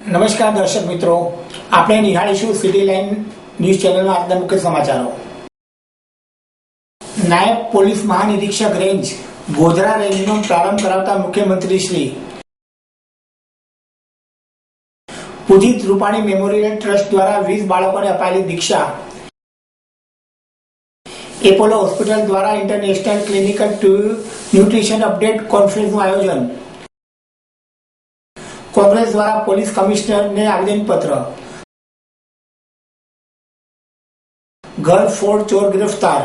નમસ્કાર દર્શક મિત્રો, આપણે નિહાળીશું સિટી લાઇન ન્યૂઝ ચેનલના આજના મુખ્ય સમાચારો. નાયબ પોલીસ મહાનિરીક્ષક રેન્જ ગોધરા રેન્જનો પ્રારંભ કરાવતા મુખ્યમંત્રી શ્રી પૂજિત રૂપાણી મેમોરિયલ ટ્રસ્ટ દ્વારા 20 બાળકોને અપાયેલી દીક્ષા. એપોલો હોસ્પિટલ દ્વારા ઇન્ટરનેશનલ ક્લિનિકલ ન્યુટ્રિશન અપડેટ કોન્ફરન્સનું આયોજન. કોંગ્રેસ દ્વારા પોલીસ કમિશનરને આવેદનપત્ર. ઘર ફોડ ચોર ગિરફ્તાર.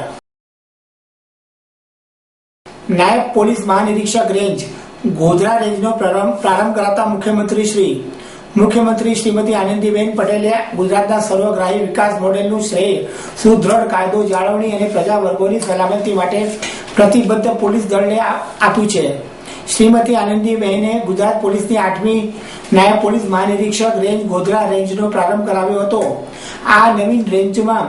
નાયબ પોલીસ મહાનિરીક્ષક રેન્જ ગોધરા રેન્જનો પ્રારંભ કરાવતા મુખ્યમંત્રી શ્રીમતી આનંદીબેન પટેલે ગુજરાતના સર્વગ્રાહી વિકાસ મોડેલનું શ્રેય સુદ્રઢ કાયદો જાળવણી અને પ્રજા વર્ગોની સલામતી માટે પ્રતિબદ્ધ પોલીસ દળને આપ્યું છે. શ્રીમતી આનંદીબેને ગુજરાત પોલીસની 8મી નાયબ પોલીસ મહાનિરીક્ષક રેન્જ ગોધરા રેન્જનો પ્રારંભ કરાવ્યો હતો. આ નવીન રેન્જમાં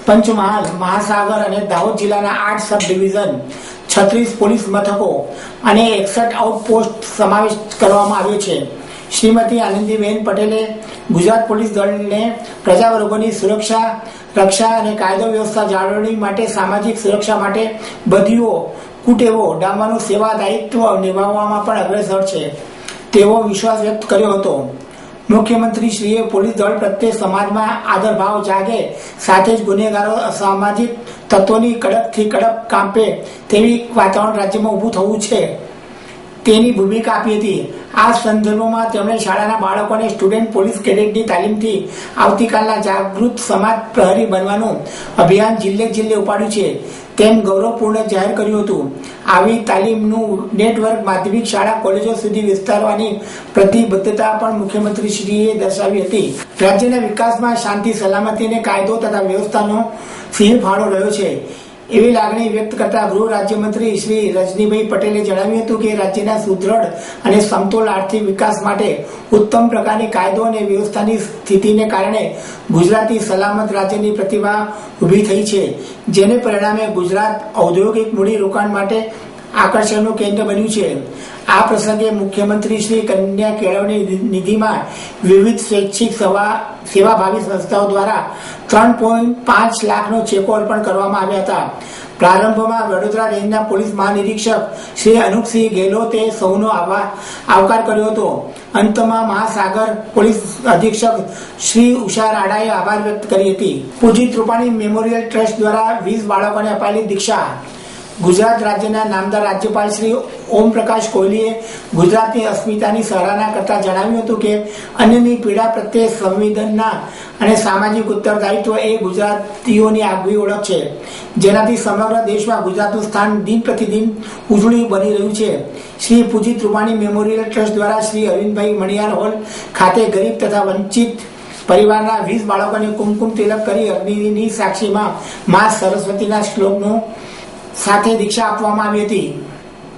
પંચમહાલ, મહાસાગર અને દાહોદ જિલ્લાના 8 સબ ડિવિઝન, 36 પોલીસ મથકો અને 61 આઉટપોસ્ટ સમાવેશ કરવામાં આવ્યો છે. શ્રીમતી આનંદીબેન પટેલે ગુજરાત પોલીસ દળને પ્રજા વર્ગોની સુરક્ષા, રક્ષા અને કાયદો વ્યવસ્થા જાળવણી માટે સામાજિક સુરક્ષા માટે બદીઓ, કુટેવો ડામવાનું સેવા દાયિત્વ નિભાવવામાં પણ અગ્રેસર છે તેવો વિશ્વાસ વ્યક્ત કર્યો હતો. મુખ્યમંત્રીશ્રીએ પોલીસ દળ પ્રત્યે સમાજમાં આદરભાવ જાગે, સાથે જ ગુનેગારો, અસામાજિક તત્વોની કડકથી કડક કાપે તેવી વાતાવરણ રાજ્યમાં ઊભું થવું છે તેની ભૂમિકા આપી હતી. આ સંદર્ભમાં તેમણે શાળાના બાળકોને સ્ટુડન્ટ પોલીસ કેડેટની તાલીમથી આવતીકાલના જાગૃત સમાજ પ્રહરી બનવાનું અભિયાન જિલ્લે ઉપાડ્યું છે તેમ ગૌરવપૂર્ણ જાહેર કર્યું હતું. આવી તાલીમનું નેટવર્ક માધ્યમિક શાળા, કોલેજો સુધી વિસ્તારવાની પ્રતિબદ્ધતા પણ મુખ્યમંત્રીશ્રીએ દર્શાવી હતી. રાજ્યના વિકાસમાં શાંતિ, સલામતી અને કાયદો તથા વ્યવસ્થાનો સિંહ ફાળો રહ્યો છે એવી લાગણી વ્યક્ત કરતા ગૃહ રાજ્યમંત્રી શ્રી રજનીભાઈ પટેલે જણાવ્યું હતું કે રાજ્યના સુદ્રઢ અને સમતોલ આર્થિક વિકાસ માટે ઉત્તમ પ્રકારની કાયદો અને વ્યવસ્થાની સ્થિતિને કારણે ગુજરાતની સલામત રાજ્યની પ્રતિભા ઊભી થઈ છે, જેને પરિણામે ગુજરાત ઔદ્યોગિક મૂડી રોકાણ માટે આકર્ષણનું કેન્દ્ર બન્યું છે. આ પ્રસંગે મુખ્યમંત્રી શ્રી કન્યા કેળવણી નિધિમાં વિવિધ સ્વૈચ્છિક સેવાભાવી સંસ્થાઓ દ્વારા 3.5 લાખનો ચેકો અર્પણ કરવામાં આવ્યા હતા. પ્રારંભમાં વડોદરા રેન્જના પોલીસ મહાનિરીક્ષક શ્રી અનુપસિંહ ગેહલોતે સૌનો આવકાર કર્યો હતો. અંતમાં મહાસાગર પોલીસ અધિક્ષક શ્રી ઉષા રાડાએ આભાર વ્યક્ત કરી હતી. પૂજિત રૂપાણી મેમોરિયલ ટ્રસ્ટ દ્વારા 20 બાળકોને અપાયેલી દીક્ષા. ગુજરાત રાજ્યના નામદાર રાજ્યપાલ શ્રી ઓમ પ્રકાશ કોહલીએ ગુજરાતની અસ્મિતાની સરાહના કરતા જણાવ્યું હતું કે અન્યની પીડા પ્રત્યે સંવેદના અને સામાજિક ઉત્તરદાયિત્વ એ ગુજરાતીઓની આગવી ઓળખ છે, જેનાથી સમગ્ર દેશમાં ગુજરાતનું સ્થાન દિન પ્રતિદિન ઉજળું બની રહ્યું છે. શ્રી પૂજિત રૂપાણી મેમોરિયલ ટ્રસ્ટ દ્વારા શ્રી અરવિંદભાઈ મણિયાર હોલ ખાતે ગરીબ તથા વંચિત પરિવારના 20 બાળકોને કુમકુમ તિલક કરી અગ્નિની સાક્ષીમાં મા સરસ્વતીના શ્લોકનું સાથે દીક્ષા આપવામાં આવી હતી.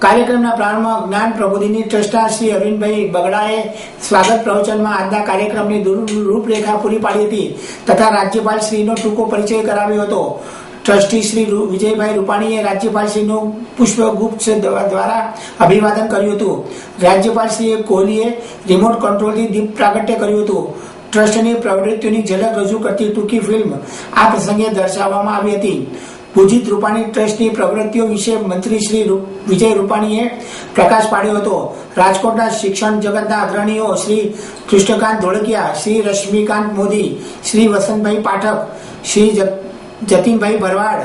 કાર્યક્રમના પ્રારંભમાં જ્ઞાન પ્રબોધિની ટ્રસ્ટના શ્રી અરવિંદભાઈ બગડાએ સ્વાગત પ્રવચનમાં આજના કાર્યક્રમની રૂપરેખા પૂરી પાડી હતી તથા રાજ્યપાલ શ્રીનો ટૂંકો પરિચય કરાવ્યો હતો. ટ્રસ્ટી શ્રી વિજયભાઈ રૂપાણીએ રાજ્યપાલ શ્રીનું પુષ્પગુચ્છ દ્વારા અભિવાદન કર્યું હતું. રાજ્યપાલ શ્રી કોહલીએ રિમોટ કંટ્રોલથી દીપ પ્રાગટ્ય કર્યું હતું. ટ્રસ્ટની પ્રવૃત્તિઓની ઝલક રજૂ કરતી ટૂંકી ફિલ્મ આ પ્રસંગે દર્શાવવામાં આવી હતી. પૂજિત રૂપાણી ટ્રસ્ટની પ્રવૃત્તિઓ વિશે મંત્રી શ્રી વિજય રૂપાણીએ પ્રકાશ પાડ્યો હતો. રાજકોટના શિક્ષણ જગતના અગ્રણીઓ શ્રી કૃષ્ણકાંત ધોળકિયા, શ્રી રશ્મિકાંત મોદી, શ્રી વસંતભાઈ પાઠક, શ્રી જતીનભાઈ ભરવાડ,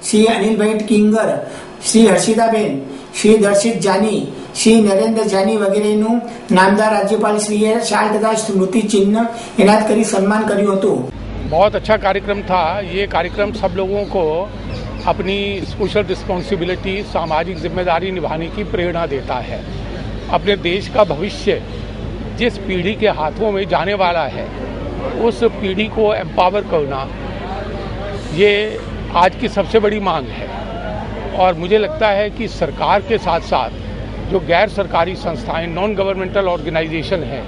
શ્રી અનિલભાઈ કિંગર, શ્રી હર્ષિતાબેન, શ્રી દર્શિત જાની, श्री नरेंद्र जानी वगैरह नामदार राज्यपाल श्री शाल तथा स्मृति चिन्ह इनायत करी सम्मान कर्યું હતું. बहुत अच्छा कार्यक्रम था. ये कार्यक्रम सब लोगों को अपनी सोशल रिस्पॉन्सिबिलिटी, सामाजिक जिम्मेदारी निभाने की प्रेरणा देता है. अपने देश का भविष्य जिस पीढ़ी के हाथों में जाने वाला है उस पीढ़ी को एम्पावर करना ये आज की सबसे बड़ी मांग है. और मुझे लगता है कि सरकार के साथ साथ जो गैर सरकारी संस्थाएं, नॉन गवर्नमेंटल ऑर्गेनाइजेशन हैं,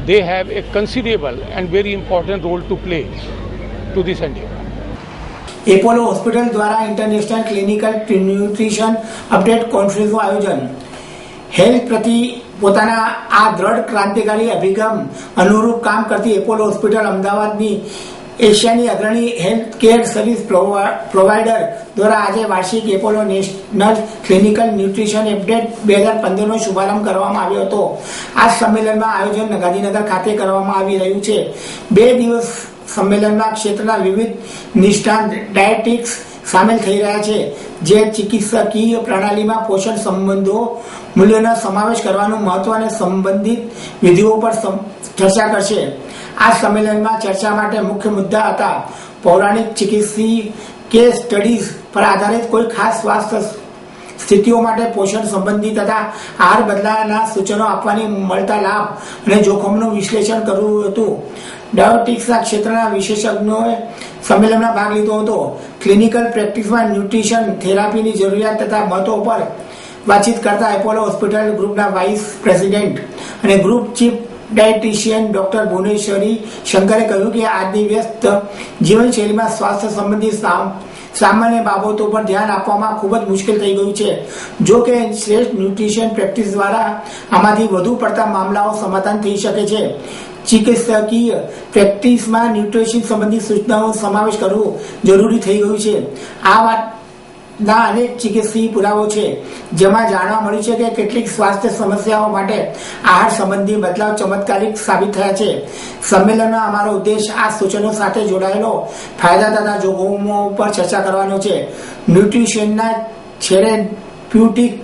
they have a considerable and very important role to play to this endeavor. Apollo hospital દ્વારા ઇન્ટરનેશનલ ક્લિનિકલ ન્યુટ્રિશન અપડેટ કોન્ફરન્સનું આયોજન. હેલ્થ પ્રતિ પોતાના આ દ્રઢ ક્રાંતિકારી અભિગમ અનુરૂપ કામ કરતી એપોલો હોસ્પિટલ અમદાવાદની એશિયાની અગ્રણી હેલ્થ કેર સર્વિસ પ્રોવાઇડર દ્વારા આજે વાર્ષિક Apollo national clinical nutrition update 2015નો શુભારંભ કરવામાં આવ્યો હતો. આ સંમેલનમાં આયોજન ગાંધીનગર ખાતે કરવામાં આવી રહ્યું છે. 2 દિવસ સંમેલનમાં ક્ષેત્રના વિવિધ નિષ્ણાત ડાયટિક્સ સામેલ થઈ રહ્યા છે, જે ચિકિત્સકીય પ્રણાલીમાં પોષણ સંબંધો મૂલ્યોનો સમાવેશ કરવાનું મહત્વ અને સંબંધિત વિધિઓ પર ચર્ચા કરશે. આ સંમેલનમાં ચર્ચા માટે મુખ્ય મુદ્દા હતા પૌરાણિક ચિકિત્સકીય કેસ સ્ટડીઝ પર આધારિત કોઈ ખાસ સ્વાસ્થ્ય સ્થિતિઓ માટે પોષણ સંબંધી તથા આહાર બદલાના સૂચનો આપવાની મળતા લાભ અને જોખમનું વિશ્લેષણ કરવું હતું. ડાયોટિક્સના ક્ષેત્રના વિશેષજ્ઞોએ સંમેલનમાં ભાગ લીધો હતો. ક્લિનિકલ પ્રેક્ટિસમાં ન્યુટ્રિશન થેરાપીની જરૂરિયાત તથા મહત્વ પર વાતચીત કરતા એપોલો હોસ્પિટલ ગ્રુપના વાઇસ પ્રેસિડેન્ટ અને group chief dietitian doctor Bhuvaneshwari શંકરે કહ્યું કે આજની વ્યસ્ત જીવનશૈલીમાં સ્વાસ્થ્ય સંબંધિત સામાન્ય બાબતો પર ધ્યાન આપવામાં ખૂબ જ મુશ્કેલ થઈ ગયું છે. જો કે શ્રેષ્ઠ ન્યુટ્રિશન પ્રેક્ટિસ દ્વારા આમાંથી વધુ પડતા મામલાઓ સમાધાન થઈ શકે છે. ચિકિત્સકીય પ્રેક્ટિસમાં ન્યુટ્રિશન સંબંધિત સૂચનાઓનો સમાવેશ કરવો જરૂરી થઈ ગયું છે. આ વાતના અનેક ચિકિત્સકીય પુરાવો છે, જેમાં જાણવા મળ્યું છે કે કેટલીક સ્વાસ્થ્ય સમસ્યાઓ માટે આહાર સંબંધી બદલાવ ચમત્કારિક સાબિત થયા છે. સંમેલનમાં અમારો ઉદ્દેશ આ સૂચનો સાથે જોડાયેલો ફાયદા તથા જોખમો પર ચર્ચા કરવાનો છે. ન્યુટ્રિશનના થેરાપ્યુટિક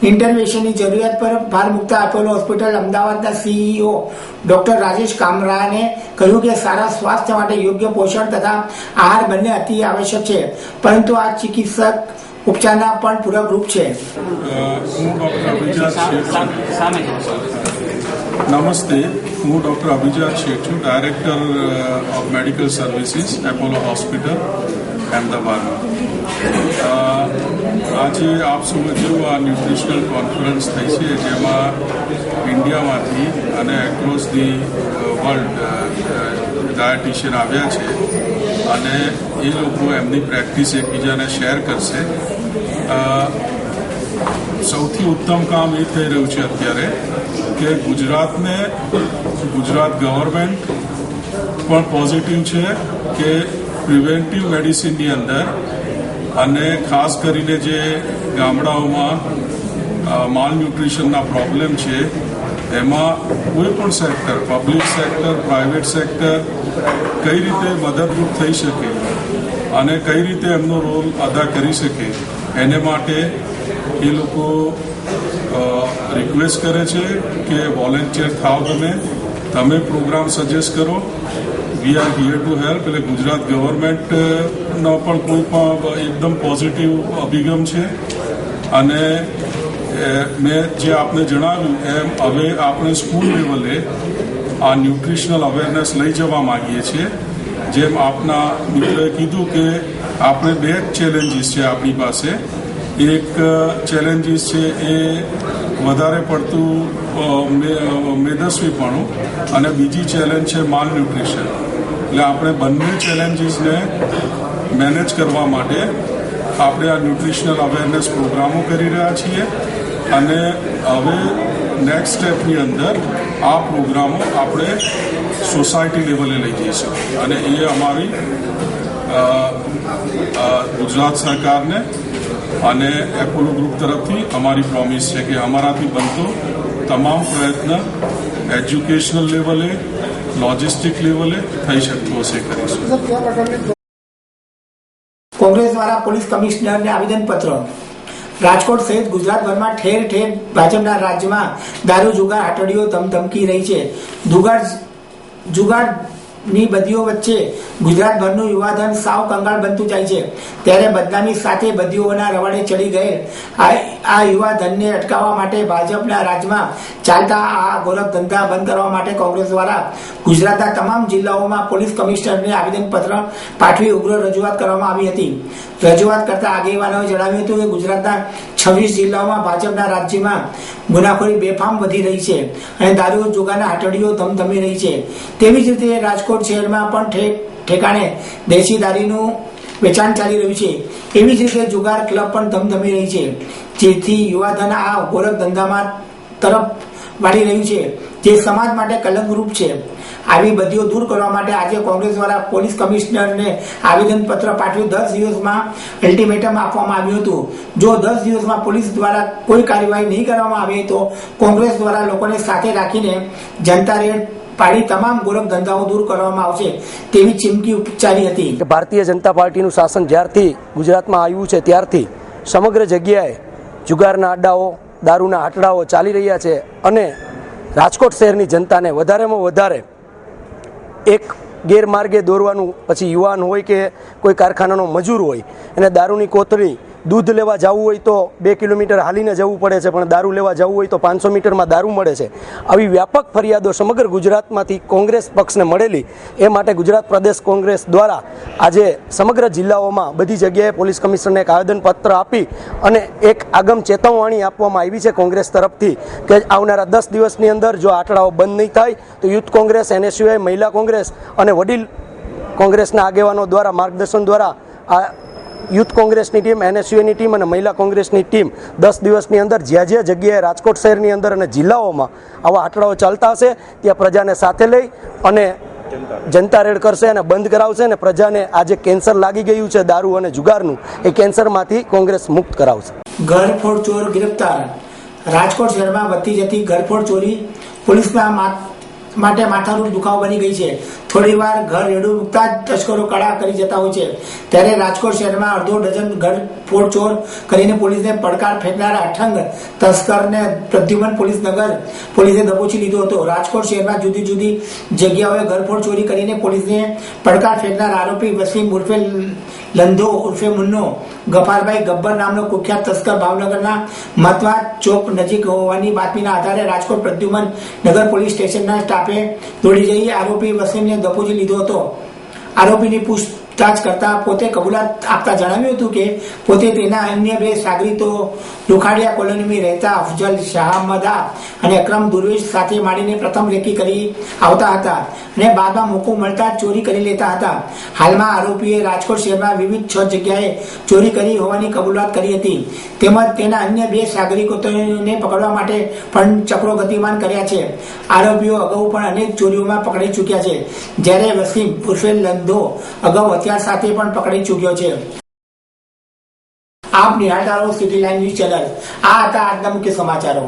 ઇન્ટરવેન્શનની જરૂરિયાત પર ભાર મૂકતા એપોલો હોસ્પિટલ અમદાવાદના સીઈઓ ડોક્ટર રાજેશ કામરાને કહ્યું કે સારા સ્વાસ્થ્ય માટે યોગ્ય પોષણ તથા આહાર બંને અતિ આવશ્યક છે, પરંતુ આ ચિકિત્સક ઉપચારના પણ પૂરકરૂપ છે. નમસ્તે, હું ડૉક્ટર અભિજાત શેઠ છું, director of medical services Apollo hospital અમદાવાદમાં. આજે આપ સમજ્યું આ ન્યુટ્રિશનલ કોન્ફરન્સ થઈ છે, જેમાં ઇન્ડિયામાંથી અને એક્રોસ ધી વર્લ્ડ ડાયટિશિયન આવ્યા છે અને એ લોકો એમની પ્રેક્ટિસ એકબીજાને શેર કરશે. સૌથી ઉત્તમ કામ એ થઈ રહ્યું છે અત્યારે કે ગુજરાત ગવર્મેન્ટ પણ પોઝિટિવ છે કે પ્રિવેન્ટિવ મેડિસિનની અંદર અને ખાસ કરીને જે ગામડાઓમાં માલ ન્યુટ્રિશનના પ્રોબ્લેમ છે એમાં કોઈ પણ sector, public sector, private sector કઈ રીતે મદદરૂપ થઈ શકે અને કઈ રીતે એમનો રોલ અદા કરી શકે એને માટે એ લોકો રિક્વેસ્ટ કરે છે કે વોલેન્ટિયર થાવ, તમે પ્રોગ્રામ સજેસ્ટ કરો. We are here to help. એટલે ગુજરાત ગવર્મેન્ટનો પણ કોઈ પણ એકદમ પોઝિટિવ અભિગમ છે અને મેં જે આપને જણાવ્યું એમ હવે આપણે સ્કૂલ લેવલે આ ન્યુટ્રિશનલ અવેરનેસ લઈ જવા માંગીએ છીએ. જેમ આપના મિત્રોએ કીધું કે આપણે 2 ચેલેન્જીસ છે આપણી પાસે. એક ચેલેન્જીસ છે એ વધારે પડતું મેદસ્વીપણું અને બીજી ચેલેન્જ છે માલ ન્યુટ્રિશન. એટલે આપણે બંને ચેલેન્જીસને મેનેજ કરવા માટે આપણે આ ન્યુટ્રિશનલ અવેરનેસ પ્રોગ્રામો કરી રહ્યા છીએ અને હવે નેક્સ્ટ સ્ટેપની અંદર આ પ્રોગ્રામો આપણે સોસાયટી લેવલે લઈ જઈશું અને એ અમારી ગુજરાત સરકારને અને એપોલો ગ્રુપ તરફથી અમારી પ્રોમિસ છે કે અમારાથી બનતો તમામ પ્રયત્ન એજ્યુકેશનલ લેવલે, લોજિસ્ટિક લેવલે થઈ શકતું હશે કરીશું. કોંગ્રેસ દ્વારા પોલીસ કમિશનરને આવેદનપત્ર. રાજકોટ સહિત ગુજરાતભરમાં ઠેર ઠેર ભાજપના રાજ્યમાં દારૂ જુગાર હાટડીઓ ધમધમકી રહી છે. જુગારની બદીઓ વચ્ચે ગુજરાતભરનું યુવાધન સાવ કંગાળ બનતું જાય છે, ત્યારે બદનામી સાથે બદીઓના રવાડે ચડી ગયેલ આ યુવાધનને અટકાવવા માટે ભાજપના રાજ્યમાં ચાલતા આ ગોરખ ધંધા બંધ કરવા માટે કોંગ્રેસ દ્વારા ગુજરાતના તમામ જિલ્લાઓમાં પોલીસ કમિશનરને આવેદનપત્ર પાઠવી ઉગ્ર રજૂઆત કરવામાં આવી હતી. રજૂઆત કરતા આગેવાનોએ જણાવ્યું હતું કે ગુજરાતના 26 જિલ્લાઓમાં ભાજપના રાજ્યમાં ગુનાખોરી બેફામ વધી રહી છે અને દારૂ જુગારના હાટડીઓ ધમધમી રહી છે. તેવી જ રીતે રાજકોટ શહેરમાં પણ ઠેકાણે દેશી વેચાણ ચાલી રહ્યું છે. એવી જ રીતે જુગાર ક્લબ પણ ધમધમી રહી છે, જેથી યુવાધન આ ગોરખ ધંધામાં તરફ વાળી રહ્યું છે, જે સમાજ માટે કલંકરૂપ છે. આવી બધીઓ દૂર કરવા માટે આજે કોંગ્રેસ દ્વારા પોલીસ કમિશનરને આવેદનપત્ર પાઠવી 10 દિવસમાં અલ્ટિમેટમ આપવામાં આવ્યું હતું. જો 10 દિવસમાં પોલીસ દ્વારા કોઈ કાર્યવાહી નહીં કરવામાં આવે તો કોંગ્રેસ દ્વારા લોકોને સાથે રાખીને જનતા રેડ પાડી તમામ ગોરખ ધંધાઓ દૂર કરવામાં આવશે તેવી ચીમકી ઉચ્ચારી હતી. ભારતીય જનતા પાર્ટીનું શાસન જ્યારથી ગુજરાતમાં આવ્યું છે ત્યારથી સમગ્ર જગ્યાએ જુગારના અડ્ડાઓ, દારૂના આટડાઓ ચાલી રહ્યા છે અને રાજકોટ શહેરની જનતાને વધારેમાં વધારે એક ગેરમાર્ગે દોરવાનું, પછી યુવાન હોય કે કોઈ કારખાનાનો મજૂર હોય એને દારૂની કોથળી, દૂધ લેવા જવું હોય તો 2 કિલોમીટર હાલીને જવું પડે છે, પણ દારૂ લેવા જવું હોય તો 500 મીટરમાં દારૂ મળે છે. આવી વ્યાપક ફરિયાદો સમગ્ર ગુજરાતમાંથી કોંગ્રેસ પક્ષને મળેલી. એ માટે ગુજરાત પ્રદેશ કોંગ્રેસ દ્વારા આજે સમગ્ર જિલ્લાઓમાં બધી જગ્યાએ પોલીસ કમિશનરને એક આવેદનપત્ર આપી અને એક આગમ ચેતવણી આપવામાં આવી છે કોંગ્રેસ તરફથી કે આવનારા 10 દિવસની અંદર જો આંકડાઓ બંધ નહીં થાય તો યુથ કોંગ્રેસ, NSUI, મહિલા કોંગ્રેસ અને વડીલ કોંગ્રેસના આગેવાનો દ્વારા માર્ગદર્શન દ્વારા આ યુથ કોંગ્રેસની ટીમ, NSUની ટીમ અને મહિલા કોંગ્રેસની ટીમ 10 દિવસની અંદર જ્યાં જ્યાં જગ્યાએ રાજકોટ શહેરની અંદર અને જિલ્લાઓમાં આવા આંકડાઓ ચાલતા હશે ત્યાં પ્રજાને સાથે લઈ અને જનતા રેડ કરશે અને બંધ કરાવશે અને પ્રજાને આ જે કેન્સર લાગી ગયું છે દારૂ અને જુગારનું, એ કેન્સરમાંથી કોંગ્રેસ મુક્ત કરાવશે. ઘરફોડ ચોર ગ્રેપ્તાર. રાજકોટ શહેરમાં વધતી જતી ઘરફોડ ચોરી પોલીસના માટે માથાનો દુખાવો બની ગઈ છે. થોડીવાર ઘર રેડું મૂકતા જ તસ્કરો કળા કરી જતા હોય છે. ત્યારે રાજકોટ શહેરમાં અડધો ડઝન ઘરફોડ ચોર કરીને પોલીસને પડકાર ફેંકનારા અઠંગ તસ્કરને પ્રદ્યુમન પોલીસે દબોચી લીધો હતો. રાજકોટ શહેરમાં જુદી જુદી જગ્યાઓએ ઘરફોડ ચોરી કરીને પોલીસને પડકાર ફેંકનાર આરોપી વસીમ ઉર્ફે લંધો ઉર્ફે મુન્નો ગફારભાઈ ગબ્બર નામનો કુખ્યાત તસ્કર ભાવનગરના મતવા ચોક નજીક હોવાની બાતમીના આધારે રાજકોટ પ્રદ્યુમન નગર પોલીસ સ્ટેશનના સ્ટાફે દોડી જઈ આરોપી વસીમને દબોચી લીધો હતો. આરોપીની પૂછતાછ કરતા પોતે કબૂલાત આપતા જણાવ્યું હતું કે પોતે તેના અન્ય 2 સાગરીતો લુખાડિયા કોલોનીમાં રહેતા અફજલ શાહમદા અને અકરમ દુર્વેશ સાથે મળીને પ્રથમ રેકી કરી આવતા હતા અને બાદમાં મોકો મળતા ચોરી કરી લેતા હતા. હાલમાં આરોપીએ રાજકોટ શહેરમાં વિવિધ 6 જગ્યાએ ચોરી કરી હોવાની કબૂલાત કરી હતી. તેમજ તેના અન્ય 2 સાગરીતોને પકડવા માટે પણ ચક્રો ગતિમાન કર્યા છે. આરોપીઓ અગાઉ પણ અનેક ચોરીઓમાં પકડાઈ ચૂક્યા છે, જ્યારે વસીમ ઉર્ફે લંધો અગાઉ હથિયાર સાથે પણ પકડાઈ ચૂક્યો છે. આપ નિહાળતા રહો સિટી લાઈવ ન્યૂઝ ચેનલ. આ હતા આજના મુખ્ય સમાચારો.